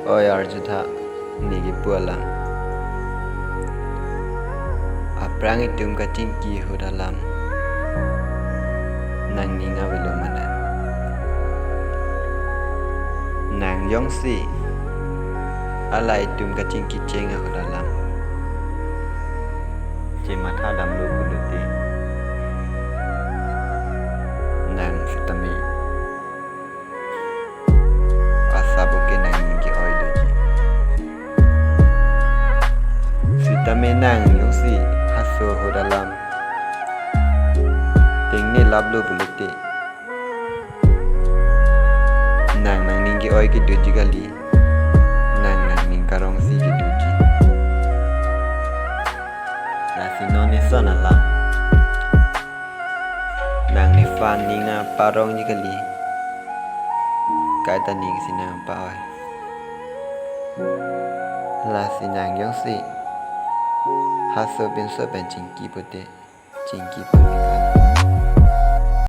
oyar jatha nigi pualam aprang itum kating ki hodalam nang ninga wilo mana nang yongsi ala itum kating ki cenga hodalam je matha dam lo buluti nang sitami asabuke nang ningi oidoji sitami nang yongsi haso hodalam tingni lablo buluti nang ningi oi ki duji gali nang ning karong si ki duji nasi noni sonala nang ni fan ninga parong ji gali kaita ning sinang paoi la sinang yongsi haso bin so ben jingki pote jingki pamikan